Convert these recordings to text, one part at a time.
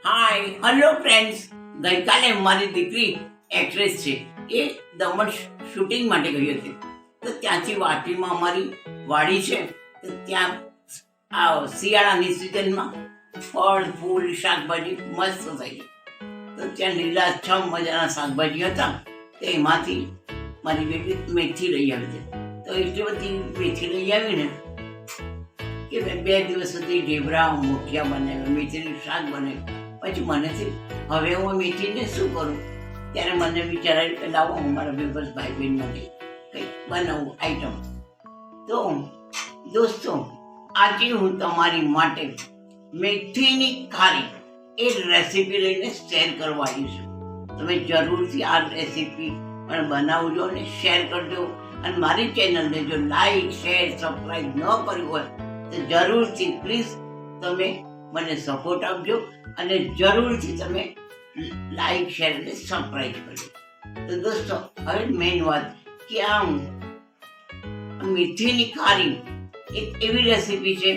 Hi hello friends. ગઈકાલે મારી દીકરી એક્ટ્રેસ છે, એ દમણ શૂટિંગ માટે ગઈ હતી. તો ત્યાંથી વાટીમાં અમારી વાડી છે, તો ત્યાં આ શિયાળાની સિઝનમાં ફળ ફૂલ શાકભાજી મસ્ત થાય છે. તો ત્યાં લીલાછમ મજાના શાકભાજી હતા. તો એમાંથી મારી બેટી મેથી લઈ આવી છે. તો એટલી બધી મેથી લઈ આવીને કે બે દિવસ સુધી ઢેબરા મુઠિયા બનાવ્યા, મેથીનું શાક બનાવ્યું. પછી મને હવે હું મેથીને શું કરું, ત્યારે મને વિચાર આવ્યો કે લાવો હું મારા બેબસ ભાઈ બહેન માટે કંઈક બનાવું આઈટમ. તો દોસ્તો, આજે હું તમારી માટે મેથીની ખારી એ રેસીપી લઈને શેર કરવા આવી છું. તમે જરૂરથી આ રેસીપી પણ બનાવજો અને શેર કરજો. અને મારી ચેનલને જો લાઈક શેર સબસ્ક્રાઈબ ન કર્યું હોય તો જરૂરથી પ્લીઝ તમે મને સપોર્ટ આપજો અને જરૂરથી તમે લાઈક શેર અને સબસ્ક્રાઈબ કરજો. તો દોસ્તો, હવે મેઇન વાત કે આ મેથીની ખારી એક એવી રેસીપી છે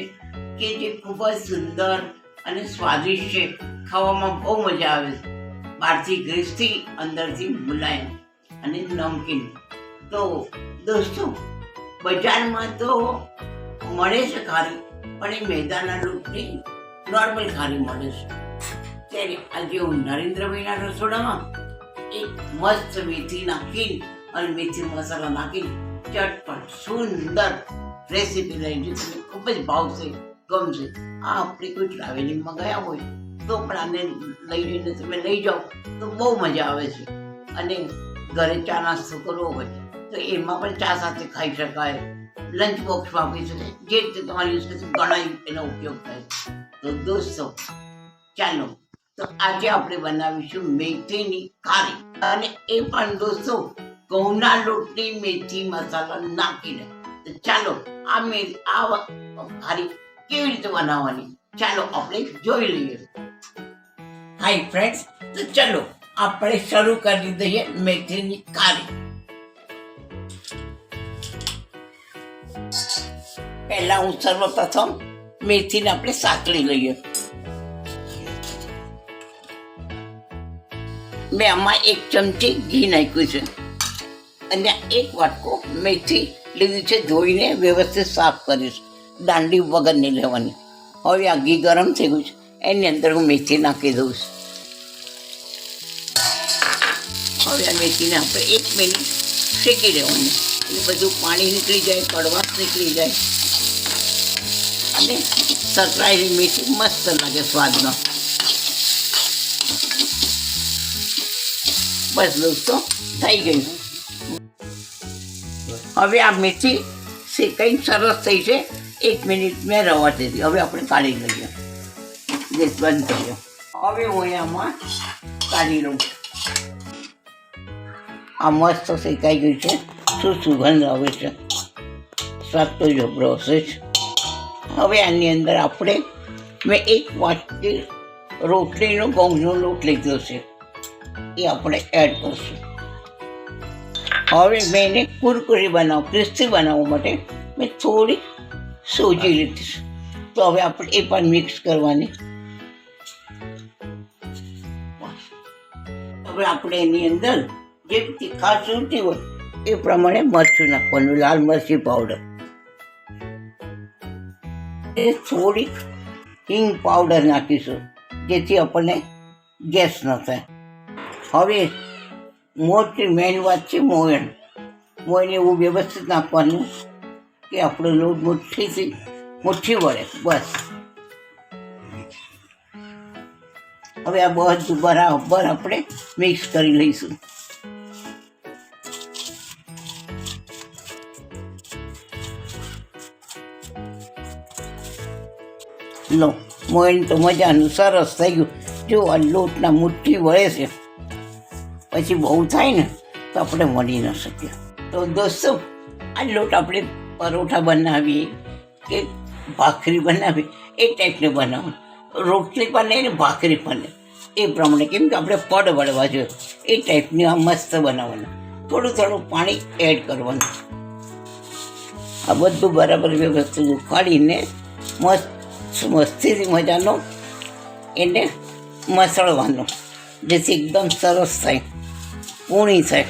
કે જે ખૂબ જ સુંદર અને સ્વાદિષ્ટ છે. ખાવામાં બહુ મજા આવે છે. બહારથી ગ્રીસથી અંદરથી મુલાયમ અને નમકીન. તો દોસ્તો, બજારમાં તો મળે છે ખારી, પણ એ મેદાના લોટની નોર્મલ ખારી મળે છે. ત્યારે આજે હું નરેન્દ્રભાઈના રસોડામાં એક મસ્ત મેથી નાખીને અને મેથી મસાલા નાખીને ચટપટ સુંદર રેસીપી લઈને તમને ખૂબ જ ભાવશે, ગમશે. આ આપણે કોઈ ટ્રાવેલિંગમાં ગયા હોય તો પણ આને લઈ જઈને તમે લઈ જાઓ તો બહુ મજા આવે છે. અને ઘરે ચા નાસ્તો કરવો હોય તો એમાં પણ ચા સાથે ખાઈ શકાય, લંચ બોક્સમાં આપી શકાય, જે રીતે તમારી યુઝ કરશે ઘણા એનો ઉપયોગ થાય. તો દોસ્તો, ચાલો તો આજે આપણે બનાવીશું મેથીની ખારી. અને એ પણ દોસ્તો ઘઉંના લોટની મેથી મસાલા નાખીને. તો ચાલો આ ખારી કેવી રીતે બનાવવાની ચાલો આપણે જોઈ લઈએ. હાય ફ્રેન્ડ્સ, તો ચાલો આપણે શરૂ કરી દઈએ મેથીની ખારી. પહેલા હું સર્વપ્રથમ મેથીને આપણે સાતળી લઈએ. મેં આમાં 1 ચમચી ઘી નાખ્યું છે અને 1 વાટકો મેથી લીધી છે. ધોઈને વ્યવસ્થિત સાફ કરીશ, દાંડી વગર નહીં લેવાની. હવે આ ઘી ગરમ થઈ ગયું છે, એની અંદર હું મેથી નાખી દઉં છું. હવે આ મેથીને આપણે 1 મિનિટ શેકી લેવાની, એટલે બધું પાણી નીકળી જાય, કડવાશ નીકળી જાય અને સતરાયેલી મેથી મસ્ત લાગે સ્વાદમાં. બસ દોસ્તો, થઈ ગયું. હવે આ મેથી શેકાઈ સરસ થઈ છે. 1 મિનિટ મેં રવા દીધી. હવે આપણે કાઢી લઈએ. ગેસ બંધ કરીએ. હવે હું આમાં કાઢી લઉં. આ મસ્ત શેકાઈ ગયું છે. શું સુગંધ આવે છે, સ્વાદ તો જબરો હશે જ. હવે આની અંદર આપણે મેં 1 વાટકી રોટલીનો ઘઉંનો લોટ લીધો છે, એ આપણે એડ કરશું. હવે મેં એને કુરકુરી ક્રિસ્પી બનાવવા માટે મેં થોડી સોજી લીધી છે. તો હવે આપણે એ પણ મિક્સ કરવાની. હવે આપણે એની અંદર જે તીખાશ જોઈતી હોય એ પ્રમાણે મરચું નાખવાનું, લાલ મરચી પાવડર, એ થોડીક હિંગ પાવડર નાખીશું જેથી આપણને ગેસ ન થાય. હવે મોટી મેઇન વાત છે મોયણ એવું વ્યવસ્થિત નાખવાનું કે આપણો લોટ મુઠ્ઠી વળે. બસ હવે આ બધું બરાબર આપણે મિક્સ કરી લઈશું. લો, મોયણ તો મજાનું સરસ થઈ ગયું. જો આ લોટના મુઠ્ઠી વળે છે, પછી બહુ થાય ને તો આપણે વળી ન શકીએ. તો દોસ્તો, આ લોટ આપણે પરોઠા બનાવીએ કે ભાખરી બનાવીએ એ ટાઈપને બનાવો. રોટલી બને ને ભાખરી બને એ પ્રમાણે, કેમ કે આપણે પડ વળવા જોઈએ એ ટાઈપની આ મસ્ત બનાવવાનું. થોડું થોડું પાણી એડ કરવાનું. આ બધું બરાબર વ્યવસ્થિત ઉકાળીને મસ્તીથી મજાનો એને મસળવાનું, જેથી એકદમ સરસ થાય, પૂણી થાય.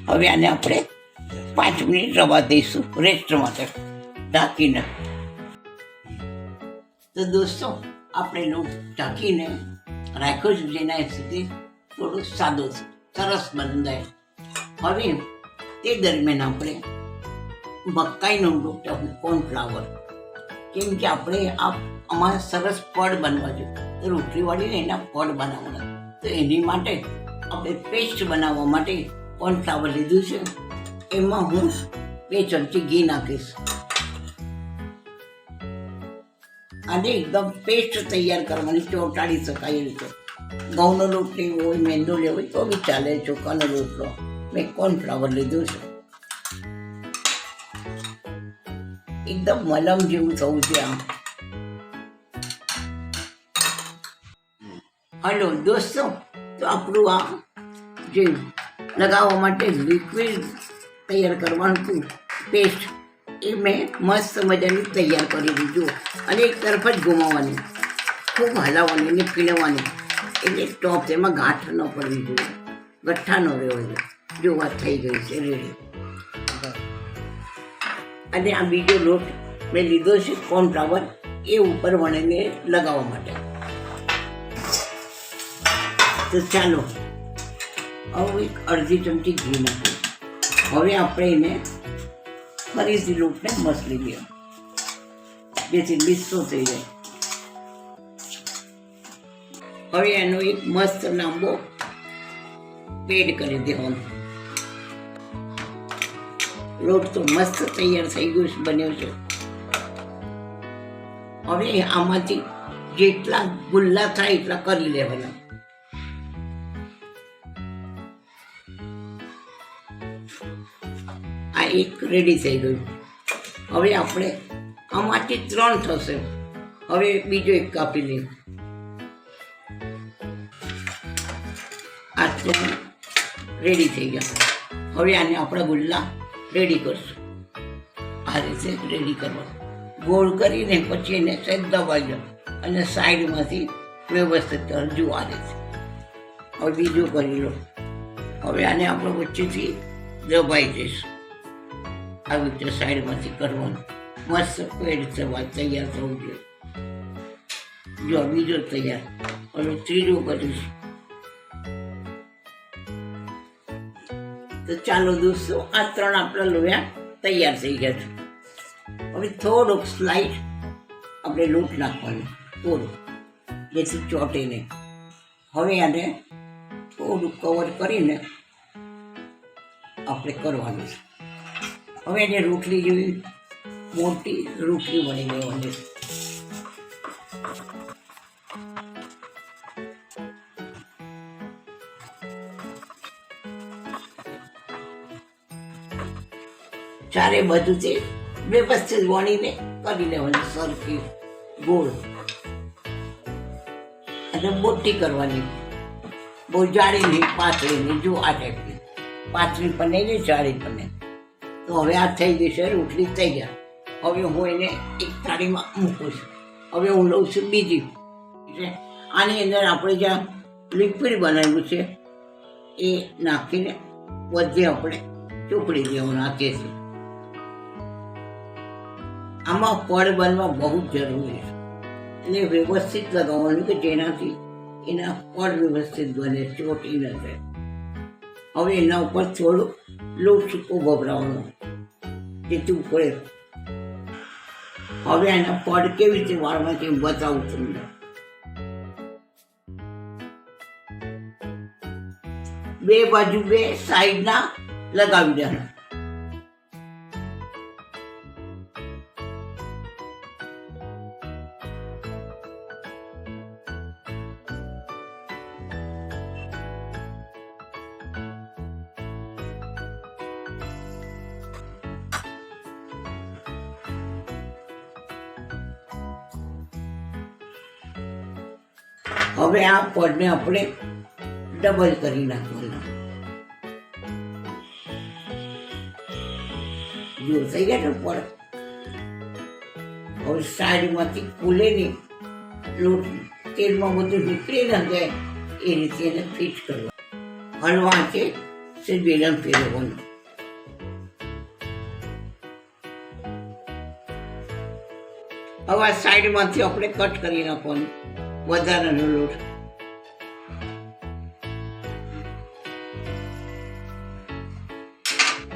હવે આને આપણે 5 મિનિટ રવા દઈશું રેસ્ટ માટે ઢાંકીને. તો દોસ્તો, આપણે લોટ ઢાંકીને રાખ્યો છે, જેના સુધી થોડું સાદો સરસ બંધાય. હવે તે દરમિયાન આપણે મકાઈનો લોટ, કોર્નફ્લાવર, કેમ કે આપણે અમારે સરસ પડ બનવા છે, તો રોટલી વાળીને એના પડ બનાવવાના. તો એની માટે આપણે પેસ્ટ બનાવવા માટે કોર્નફ્લાવર લીધું છે. એમાં હું 2 ચમચી ઘી નાખીશ. આને એકદમ પેસ્ટ તૈયાર કરવાની, ચોંટાડી શકાય એ રીતે. ઘઉંનો લોટ લેવો હોય, મેંદો લેવો હોય તો બી ચાલે, ચોખાનો રોટલો. મેં કોર્નફ્લાવર લીધું છે. એકદમ મલમ જેવું થવું છે આમ. હલો દોસ્તો, તો આપણું આ જે લગાવવા માટે લિક્વિડ તૈયાર કરવાનું હતું, પેસ્ટ, એ મેં મસ્ત મજાની તૈયાર કરી દીધું. અને એક તરફ જ ઘુમાવવાની, ખૂબ હલાવવાની અને પીણવાની, એટલે ટોપ એમાં ગાંઠ ન પડવી જોઈએ, ગઠ્ઠા ન રહેવો જોઈએ. જો વાત થઈ ગઈ છે રેડી. અને આ બીજો લોટ મેં લીધો છે કોર્નફ્લાવર, એ ઉપર વણીને લગાવવા માટે. તો ચાલો હવે 1/2 ચમચી ઘી નાખીએ. હવે આપણે એને ફરીથી લોટને મસળી દઈએ, જેથી લીસો થઈ જાય. હવે એનો એક મસ્ત લાંબો પેડ કરી દેવાનો. લોટ તો મસ્ત તૈયાર થઈ ગયો છે, બન્યો છે. હવે આમાંથી જેટલા ગુલ્લા થાય એટલા કરી લેવાના. આ એક રેડી થઈ ગયું. હવે આપણે આમાંથી 3 થશે. હવે બીજો એક કાપી લઈએ. આ 3 રેડી થઈ ગયા. હવે આને આપણા ગુલ્લા રેડી કરશું. આ રીતે રેડી કરવાનું, ગોળ કરીને પછી એને સહેજ દબાવી દો અને સાઈડમાંથી વ્યવસ્થિત કરજો. આ રીતે હવે બીજું કરી લો. હવે આને આપણે વચ્ચેથી દબાઈ દઈશું. આવી રીતે સાઈડમાંથી કરવાનું. મસ્ત પેડ તૈયાર થવું જોઈએ. જો બીજો તૈયાર. હવે ત્રીજો કરીશું. તો ચાલો દોસ્તો, આ 3 આપણા લોયા તૈયાર થઈ ગયા છે. હવે થોડોક સ્લાઇડ આપણે લોટ નાખવાનો, થોડું, જેથી ચોટે નહીં. હવે આને થોડું કવર કરીને આપણે કરવાનું છે. હવે એને રોટલી જેવી મોટી રોટલી વણી લેવાની. ચારે બાજુથી વ્યવસ્થિત વણીને કરી લેવાની, સરખી ગોળ. અને મોટી કરવાની, બહુ જાડી નહીં, પાતળી નહીં. જો આ ટાઈપની પાતળી પણ નહીં ને જાડી પણ નહીં. તો હવે આ થઈ ગઈ છે રોટલી તૈયાર. હવે હું એને એક થાળીમાં મૂકું છું. હવે હું લઉં છું બીજી. આની અંદર આપણે જ્યાં લિક્વિડ બનાવ્યું છે એ નાખીને બધે આપણે ચોપડી દેવાનું હાથેથી. આમાં પડ બનવા બહુ જ જરૂરી છે. એને વ્યવસ્થિત લગાવવાનું કે જેનાથી એના પડ વ્યવસ્થિત બને, ચોટી ન જાય. હવે એના ઉપર થોડું લોટ સૂકો ભભરાવાનો, જેથી ઉપડે. હવે એના પડ કેવી રીતે વાળવા છે બતાવું તમને. બે બાજુ 2 સાઈડના લગાવી દેવાના. હવે આ પડને આપણે ડબલ કરી નાખવાના. જો થઈ ગયા ને પડ. હવે સાઈડમાંથી ખુલે નહીં લોટ તેલમાં બધું નીકળી ન જાય એ રીતે એને ફિટ કરવા. હળવા છે તે બેલન ફેરવવાનું. હવે આ સાઈડમાંથી આપણે કટ કરી નાખવાનું વધારાનો લોટ.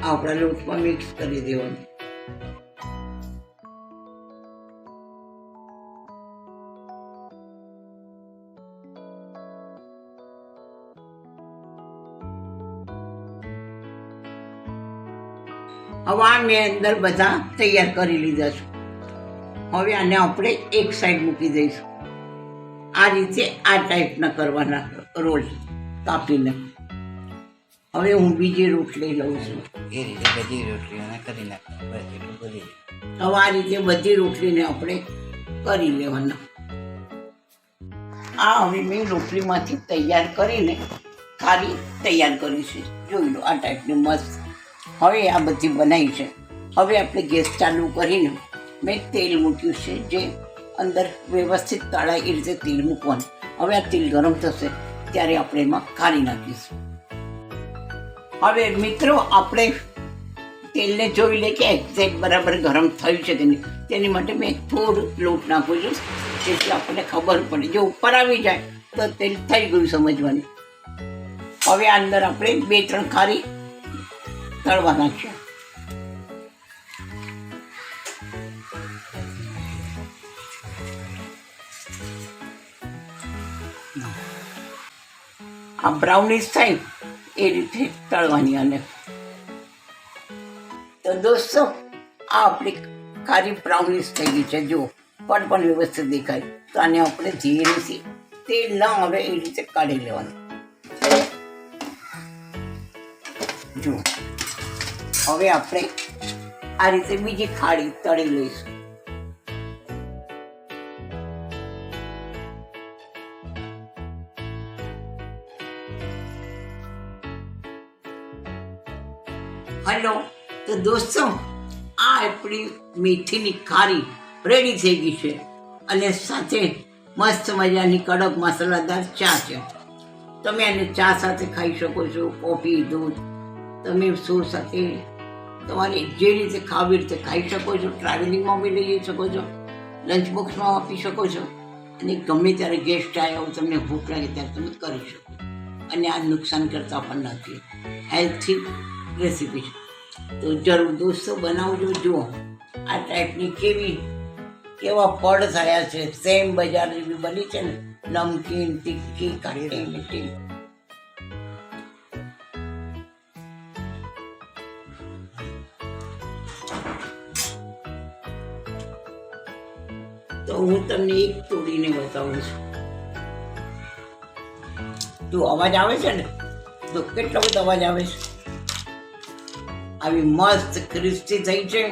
આપણા લોટમાં મિક્સ કરી દેવાનું. હવે આ મેં અંદર બધા તૈયાર કરી લીધા છે. હવે આને આપણે એક સાઈડ મૂકી દઈશું. આ રીતે આ ટાઈપના કરવાના રોલ કાપીને. હવે હું બીજી રોટલી લઉં છું. એ રીતે બધી રોટલીઓને કરી નાખો. બસ એટલું બધી. હવે આ રીતે બધી રોટલીને આપણે કરી લેવાના. આ હવે મેં રોટલીમાંથી તૈયાર કરીને ખારી તૈયાર કરી છે. જોઈ લો આ ટાઈપની મસ્ત. હવે આ બધી બનાવી છે. હવે આપણે ગેસ ચાલુ કરીને મેં તેલ મૂક્યું છે, જે અંદર વ્યવસ્થિત તળાય એ રીતે તેલ મૂકવાનું. હવે આ તેલ ગરમ થશે ત્યારે આપણે એમાં ખારી નાખીશું. હવે મિત્રો આપણે તેલને જોઈ લે કે એક્ઝેક્ટ બરાબર ગરમ થયું છે કે નહીં. તેની માટે મેં થોડું લોટ નાખું છું, જેથી આપણને ખબર પડે. જો ઉપર આવી જાય તો તેલ થઈ ગયું સમજવાનું. હવે આ અંદર આપણે 2-3 ખારી તળવા નાખીએ. આ બ્રાઉનિશ થાય એ રીતે તળવાની. અને તો દોસ્તો આ આપણી ખારી બ્રાઉનિશ થઈ ગઈ છે. જો પણ વ્યવસ્થિત દેખાય. તો આને આપણે ધીરેથી તેલ ન આવે એ રીતે કાઢી લેવાનું. જો હવે આપણે આ રીતે બીજી ખારી તળી લઈશું. હલો, તો દોસ્તો આ આપણી મેથીની ખારી રેડી થઈ ગઈ છે. અને સાથે મસ્ત મજાની કડક મસાલાદાર ચા છે. તમે આને ચા સાથે ખાઈ શકો છો, કોફી, દૂધ, તમે શું સાથે તમારે જે રીતે ખાવી રીતે ખાઈ શકો છો. ટ્રાવેલિંગમાં બી લઈ જઈ શકો છો, લંચ બોક્સમાં આપી શકો છો, અને ગમે ત્યારે ગેસ્ટ આવ્યા હોય તમને ભૂખ લાગે ત્યારે તમે કરી શકો. અને આ નુકસાન કરતા પણ નથી. હેલ્થી રેસીપી છે. તો જરૂર દોસ્તો બનાવજો. જુઓ આ ટાઈપની કેવા પડ થયા છે. સેમ બજાર જેવી બની છે ને, નમકીન, તીખી, ખાટી, મીઠી. તો હું તમને એક તોડીને બતાવું છું. તો અવાજ આવે છે ને, તો કેટલો બધો અવાજ આવે છે. આવી મસ્ત ક્રિસ્પી થઈ છે,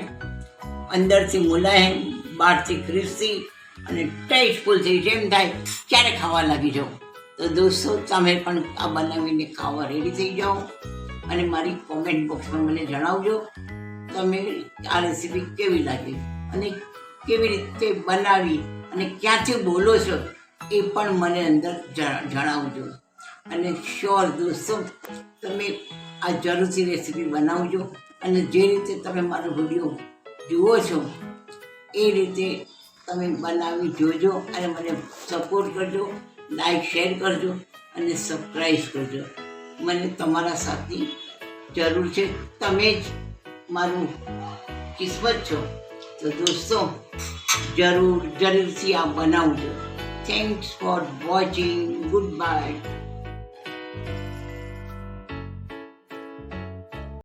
અંદરથી મુલાયમ, બહારથી ક્રિસ્પી અને ટેસ્ટફુલ થઈ છે. એમ થાય ક્યારે ખાવા લાગી જાઓ. તો દોસ્તો તમે પણ આ બનાવીને ખાવા રેડી થઈ જાઓ. અને મારી કોમેન્ટ બોક્સમાં મને જણાવજો તમે આ રેસીપી કેવી લાગી અને કેવી રીતે બનાવી અને ક્યાંથી બોલો છો એ પણ મને અંદર જણાવજો. અને શ્યોર દોસ્તો તમે આ જરૂરથી રેસીપી બનાવજો. અને જે રીતે તમે મારો વિડીયો જુઓ છો એ રીતે તમે બનાવી જોજો. અને મને સપોર્ટ કરજો, લાઈક શેર કરજો અને સબસ્ક્રાઈબ કરજો. મને તમારા સાથની જરૂર છે. તમે જ મારું કિસ્મત છો. તો દોસ્તો જરૂરથી આ બનાવજો. Thanks for watching. Good bye.